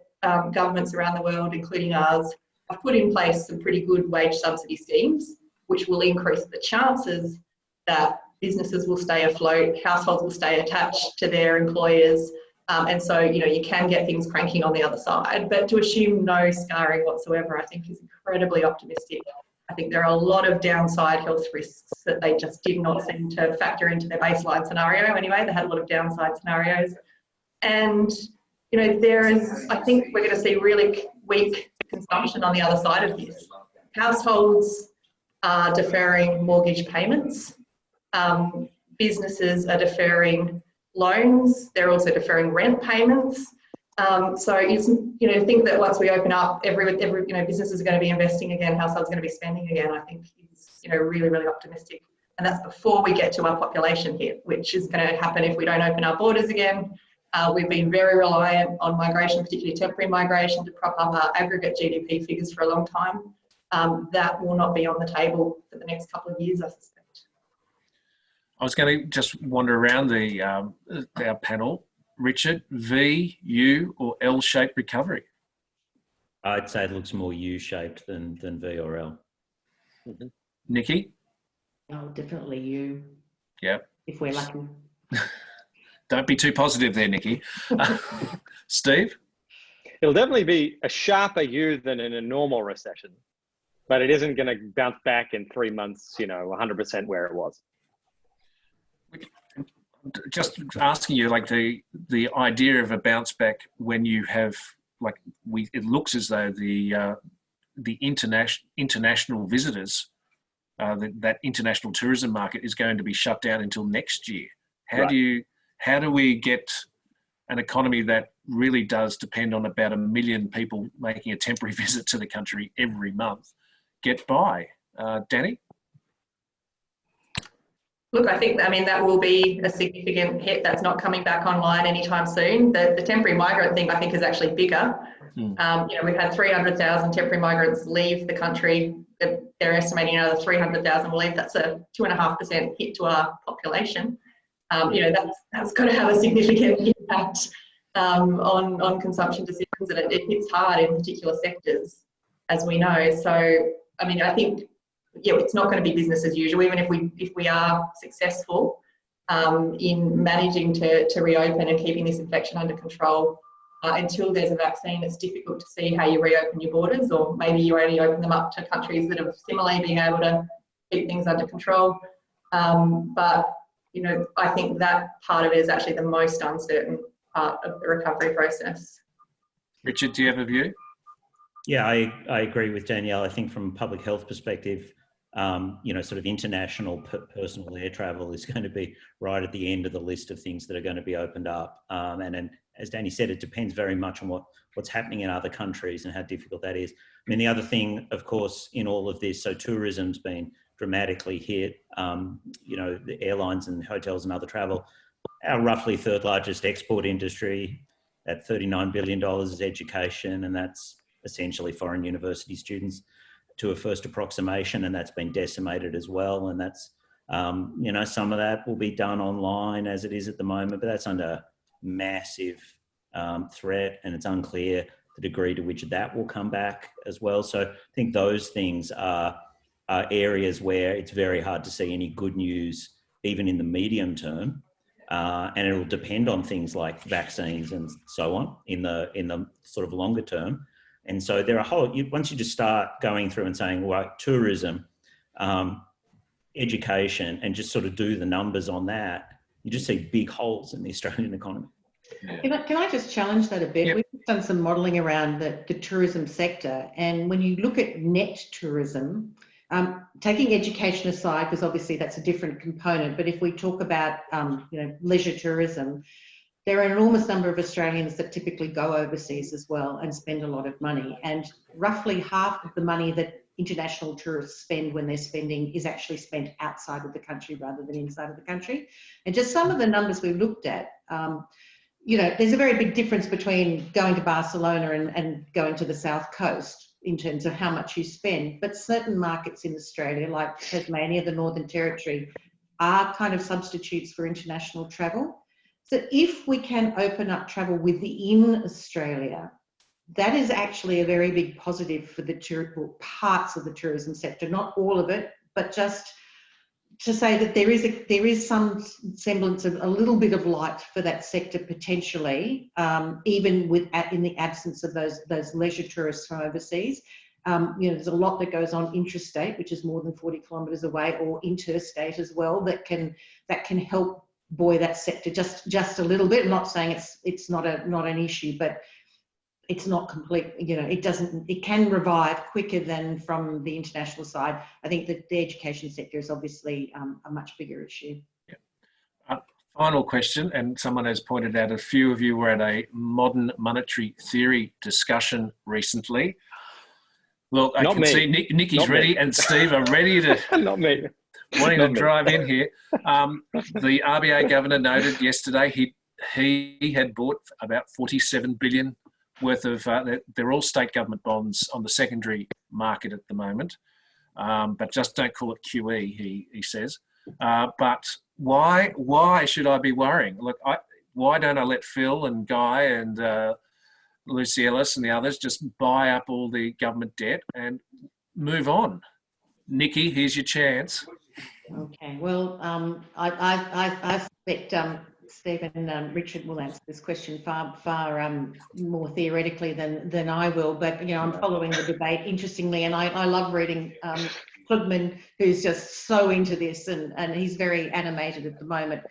governments around the world, including ours, have put in place some pretty good wage subsidy schemes, which will increase the chances that businesses will stay afloat, households will stay attached to their employers, and so, you know, you can get things cranking on the other side. But to assume no scarring whatsoever, I think is incredibly optimistic. I think there are a lot of downside health risks that they just did not seem to factor into their baseline scenario anyway. They had a lot of downside scenarios. And, you know, I think we're going to see really weak consumption on the other side of this. Households are deferring mortgage payments. Businesses are deferring loans. They're also deferring rent payments. So it's, you know, think that once we open up, every you know, businesses are going to be investing again, households are going to be spending again. I think is, you know, really, really optimistic. And that's before we get to our population hit, which is going to happen if we don't open our borders again. We've been very reliant on migration, particularly temporary migration, to prop up our aggregate GDP figures for a long time. That will not be on the table for the next couple of years, I suspect. I was going to just wander around our panel. Richard, V, U, or L-shaped recovery? I'd say it looks more U-shaped than V or L. Mm-hmm. Nikki? Oh, definitely U. Yep. If we're lucky. Don't be too positive there, Nikki. Steve? It'll definitely be a sharper U than in a normal recession, but it isn't going to bounce back in 3 months, you know, 100% where it was. Just asking you, like the idea of a bounce back when you have, like, it looks as though the international visitors, that international tourism market is going to be shut down until next year. How do we get an economy that really does depend on about 1 million people making a temporary visit to the country every month get by? Danny? Look, I mean, that will be a significant hit. That's not coming back online anytime soon. The temporary migrant thing, I think, is actually bigger. You know, we've had 300,000 temporary migrants leave the country. They're estimating another 300,000 will leave. That's a 2.5% hit to our population. You know, that's got to have a significant impact on consumption decisions, and it hits hard in particular sectors, as we know. So, I mean, I think, yeah, it's not going to be business as usual, even if we are successful in managing to reopen and keeping this infection under control. Until there's a vaccine, it's difficult to see how you reopen your borders, or maybe you only open them up to countries that have similarly been able to keep things under control. But, you know, I think that part of it is actually the most uncertain part of the recovery process. Richard, do you have a view? Yeah, I agree with Danielle. I think from a public health perspective, sort of international personal air travel is going to be right at the end of the list of things that are going to be opened up. And then, as Danny said, it depends very much on what's happening in other countries and how difficult that is. I mean, the other thing, of course, in all of this, so tourism's been dramatically hit. The airlines and hotels and other travel. Our roughly third largest export industry at $39 billion is education, and that's essentially foreign university students to a first approximation, and that's been decimated as well. And that's, some of that will be done online as it is at the moment, but that's under massive threat, and it's unclear the degree to which that will come back as well. So I think those things are areas where it's very hard to see any good news, even in the medium term. And it will depend on things like vaccines and so on in the sort of longer term. And so there are once you just start going through and saying, well, tourism, education, and just sort of do the numbers on that, you just see big holes in the Australian economy. Can I just challenge that a bit? Yep. We've done some modelling around the tourism sector, and when you look at net tourism, taking education aside, because obviously that's a different component, but if we talk about leisure tourism, there are an enormous number of Australians that typically go overseas as well and spend a lot of money. And roughly half of the money that international tourists spend when they're spending is actually spent outside of the country rather than inside of the country. And just some of the numbers we've looked at, there's a very big difference between going to Barcelona and going to the South Coast in terms of how much you spend. But certain markets in Australia, like Tasmania, the Northern Territory, are kind of substitutes for international travel. So if we can open up travel within Australia, that is actually a very big positive for the parts of the tourism sector, not all of it, but just to say that there is some semblance of a little bit of light for that sector potentially, even in the absence of those leisure tourists from overseas. There's a lot that goes on intrastate, which is more than 40 kilometres away, or interstate as well, that can help buoy that sector just a little bit. I'm not saying it's not an issue, but it's not complete. It can revive quicker than from the international side. I think that the education sector is obviously a much bigger issue. Yeah. Final question, and someone has pointed out a few of you were at a modern monetary theory discussion recently. Well, I can see Nikki's ready, and Steve are ready to. Not me. Wanting to drive in here. The RBA governor noted yesterday he had bought about 47 billion worth of, they're all state government bonds on the secondary market at the moment, but just don't call it QE, he says. But why should I be worrying? Look, why don't I let Phil and Guy and Lucy Ellis and the others just buy up all the government debt and move on? Nikki, here's your chance. Okay, well, I suspect Steve and Richard will answer this question far more theoretically than I will, but I'm following the debate interestingly, and I love reading Klugman, who's just so into this, and he's very animated at the moment.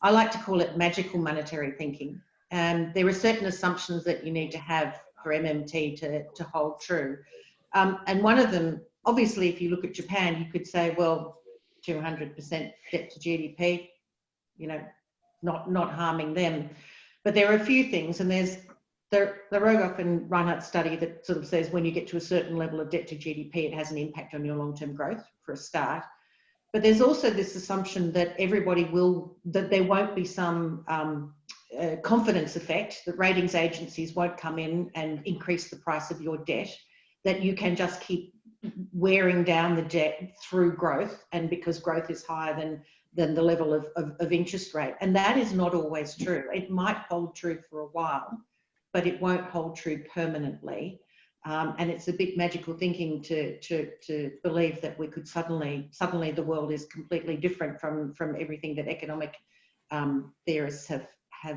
I like to call it magical monetary thinking, and there are certain assumptions that you need to have for MMT to hold true, and one of them, obviously, if you look at Japan, you could say, well, 200% debt to GDP, not harming them. But there are a few things, and there's the Rogoff and Reinhardt study that sort of says when you get to a certain level of debt to GDP, it has an impact on your long-term growth for a start. But there's also this assumption that that there won't be some confidence effect, that ratings agencies won't come in and increase the price of your debt, that you can just keep wearing down the debt through growth, and because growth is higher than the level of interest rate. And that is not always true. It might hold true for a while, but it won't hold true permanently. And it's a bit magical thinking to believe that we could suddenly the world is completely different from everything that economic theorists have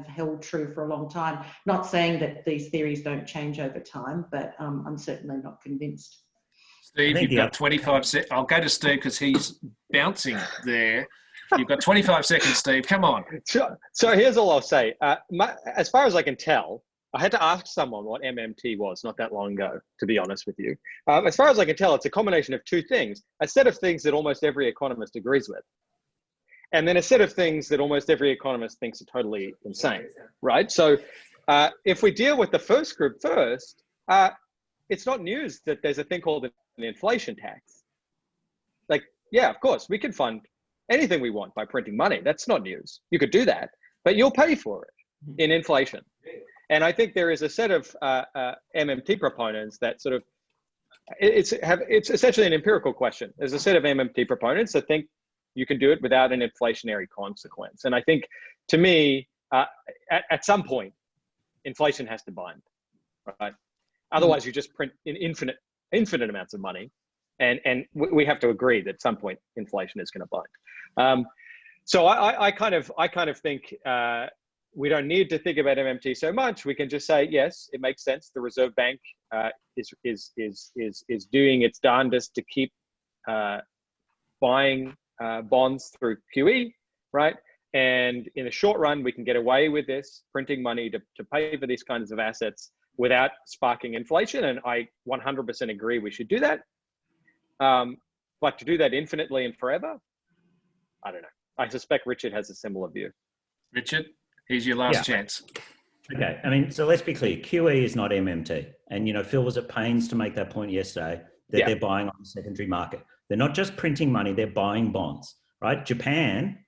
held true for a long time. Not saying that these theories don't change over time, but I'm certainly not convinced. Steve, you've got 25 seconds. I'll go to Steve because he's bouncing there. You've got 25 seconds, Steve. Come on. So here's all I'll say. As far as I can tell, I had to ask someone what MMT was not that long ago, to be honest with you. As far as I can tell, it's a combination of two things: a set of things that almost every economist agrees with, and then a set of things that almost every economist thinks are totally insane, right? So if we deal with the first group first, it's not news that there's a thing called an inflation tax. Like, yeah, of course, we can fund anything we want by printing money. That's not news. You could do that, but you'll pay for it in inflation. And I think there is a set of MMT proponents that sort of, it's essentially an empirical question. There's a set of MMT proponents that think you can do it without an inflationary consequence. And I think, to me, at some point, inflation has to bind, right? Otherwise, you just print in infinite amounts of money. And we have to agree that at some point inflation is going to bind. So I kind of think we don't need to think about MMT so much. We can just say, yes, it makes sense. The Reserve Bank is doing its darndest to keep buying bonds through QE, right? And in the short run, we can get away with this, printing money to pay for these kinds of assets without sparking inflation. And I 100% agree we should do that. But to do that infinitely and forever, I don't know. I suspect Richard has a similar view. Richard, here's your last chance. Okay, I mean, so let's be clear. QE is not MMT. And, you know, Phil was at pains to make that point yesterday that they're buying on the secondary market. They're not just printing money, they're buying bonds, right? Japan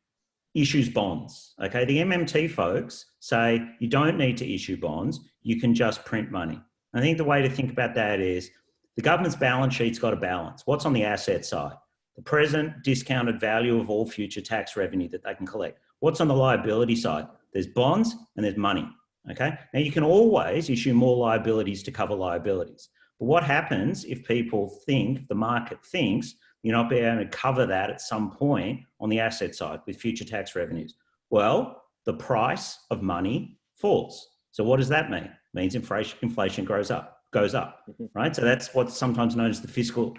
issues bonds, okay? The MMT folks say you don't need to issue bonds, you can just print money. I think the way to think about that is the government's balance sheet's got a balance. What's on the asset side? The present discounted value of all future tax revenue that they can collect. What's on the liability side? There's bonds and there's money, okay? Now you can always issue more liabilities to cover liabilities. But what happens if people think, the market thinks, you're not being able to cover that at some point on the asset side with future tax revenues? Well, the price of money falls. So what does that mean? It means inflation goes up, right? So that's what's sometimes known as the fiscal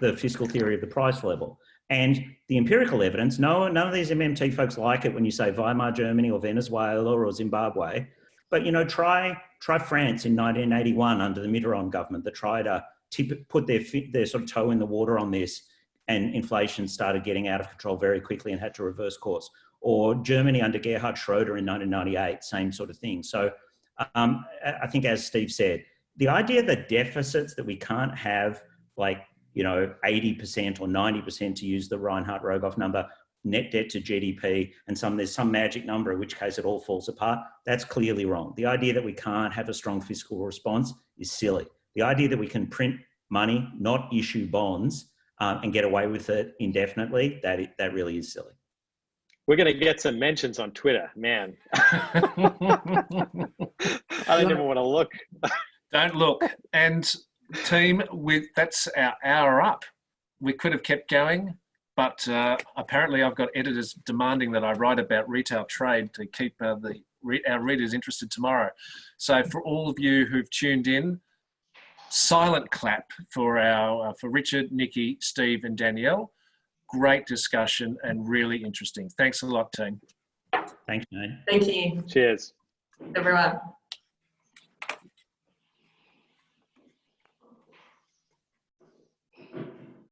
theory of the price level. And the empirical evidence, none of these MMT folks like it when you say Weimar Germany or Venezuela or Zimbabwe, but you know, try France in 1981 under the Mitterrand government that tried to put their sort of toe in the water on this, and inflation started getting out of control very quickly and had to reverse course. Or Germany under Gerhard Schroeder in 1998, same sort of thing. So I think, as Steve said, the idea that deficits that we can't have, like, you know, 80% or 90%, to use the Reinhard Rogoff number, net debt to GDP, and there's some magic number, in which case it all falls apart, that's clearly wrong. The idea that we can't have a strong fiscal response is silly. The idea that we can print money, not issue bonds, and get away with it indefinitely, that really is silly. We're going to get some mentions on Twitter, man. I don't even want to look. Don't look. And team, that's our hour up. We could have kept going, but apparently I've got editors demanding that I write about retail trade to keep our readers interested tomorrow. So for all of you who've tuned in, silent clap for Richard, Nikki, Steve and Danielle. Great discussion and really interesting. Thanks a lot, team. Thanks, Shane. Thank you. Cheers. Everyone.